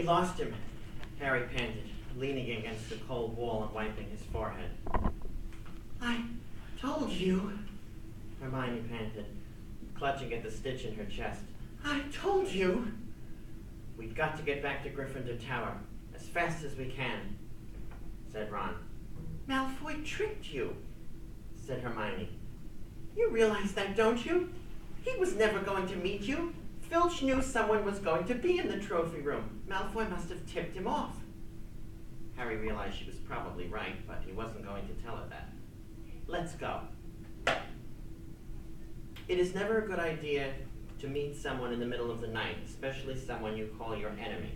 lost him, Harry panted, leaning against the cold wall and wiping his forehead. I told you, Hermione panted, clutching at the stitch in her chest. I told you. We've got to get back to Gryffindor Tower as fast as we can, said Ron. Malfoy tricked you, said Hermione. You realize that, don't you? He was never going to meet you. Filch knew someone was going to be in the trophy room. Malfoy must have tipped him off. Harry realized she was probably right, but he wasn't going to tell her that. Let's go. It is never a good idea to meet someone in the middle of the night, especially someone you call your enemy.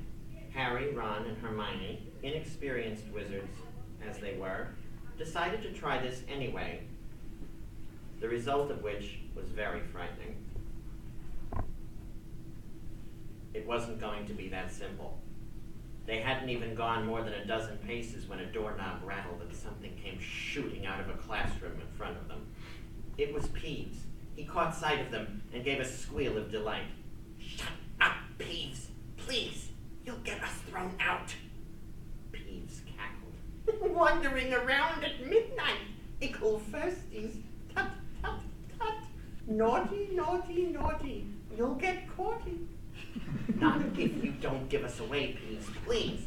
Harry, Ron, and Hermione, inexperienced wizards as they were, decided to try this anyway, the result of which was very frightening. It wasn't going to be that simple. They hadn't even gone more than a dozen paces when a doorknob rattled and something came shooting out of a classroom in front of them. It was Peeves. He caught sight of them and gave a squeal of delight. Shut up, Peeves! Please! You'll get us thrown out! Peeves cackled. Wandering around at midnight! Ickle firsties! Tut, tut, tut! Naughty, naughty, naughty! You'll get caughty! Not if you don't give us away, Peeves, please.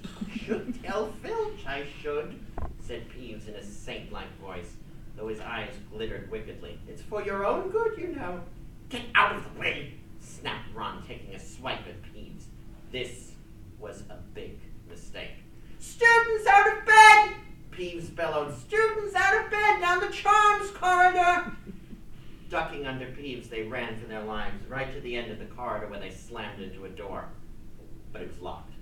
Should tell Filch, I should, said Peeves in a saint-like voice, though his eyes glittered wickedly. It's for your own good, you know. Get out of the way, snapped Ron, taking a swipe at Peeves. This was a big mistake. Students out of bed! Peeves bellowed. Students out of bed, down the charms corridor! Ducking under Peeves, they ran for their lives, right to the end of the corridor where they slammed into a door. But it was locked.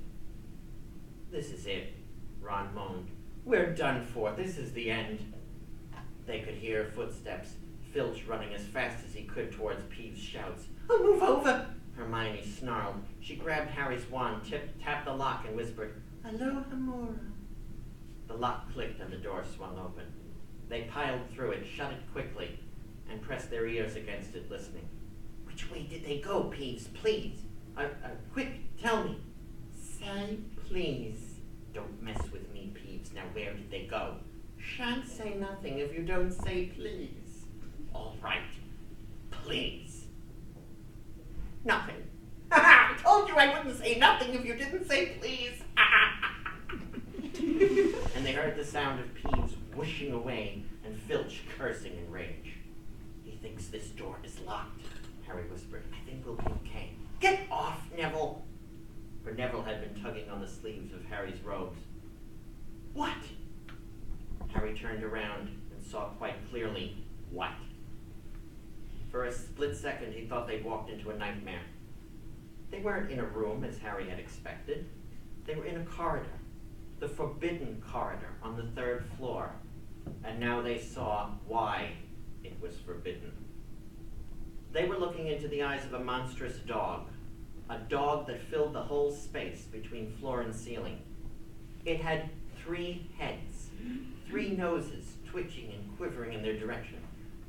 This is it, Ron moaned. We're done for. This is the end. They could hear footsteps, Filch running as fast as he could towards Peeves' shouts. Oh, move over! Hermione snarled. She grabbed Harry's wand, tapped the lock, and whispered, Alohomora. The lock clicked and the door swung open. They piled through it, shut it quickly, and pressed their ears against it, listening. Which way did they go, Peeves? Please. Quick, tell me. Say please. Don't mess with me, Peeves. Now where did they go? Shan't say nothing if you don't say please. All right. Please. Nothing. I told you I wouldn't say nothing if you didn't say please. And they heard the sound of Peeves whooshing away and Filch cursing in rage. He thinks this door is locked, Harry whispered. I think we'll be okay. Get off, Neville! For Neville had been tugging on the sleeves of Harry's robes. What? Harry turned around and saw quite clearly what. For a split second, he thought they'd walked into a nightmare. They weren't in a room, as Harry had expected. They were in a corridor, the forbidden corridor on the 3rd floor. And now they saw why it was forbidden. They were looking into the eyes of a monstrous dog, a dog that filled the whole space between floor and ceiling. It had 3 heads, 3 noses twitching and quivering in their direction,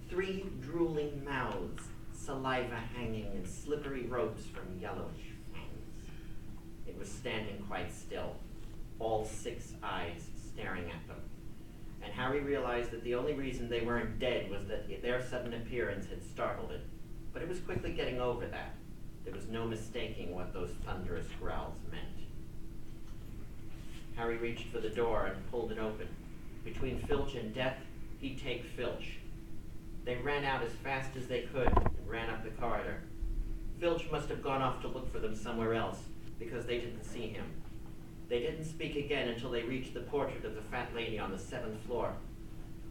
3 drooling mouths, saliva hanging in slippery ropes from yellowish fangs. It was standing quite still, all 6 eyes staring at them. And Harry realized that the only reason they weren't dead was that their sudden appearance had startled it. But it was quickly getting over that. There was no mistaking what those thunderous growls meant. Harry reached for the door and pulled it open. Between Filch and death, he'd take Filch. They ran out as fast as they could and ran up the corridor. Filch must have gone off to look for them somewhere else, because they didn't see him. They didn't speak again until they reached the portrait of the fat lady on the 7th floor.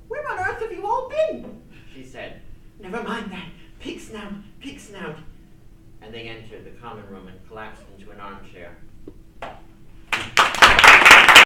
Where on earth have you all been? She said. Never mind that. Pig snout, pig snout. And they entered the common room and collapsed into an armchair.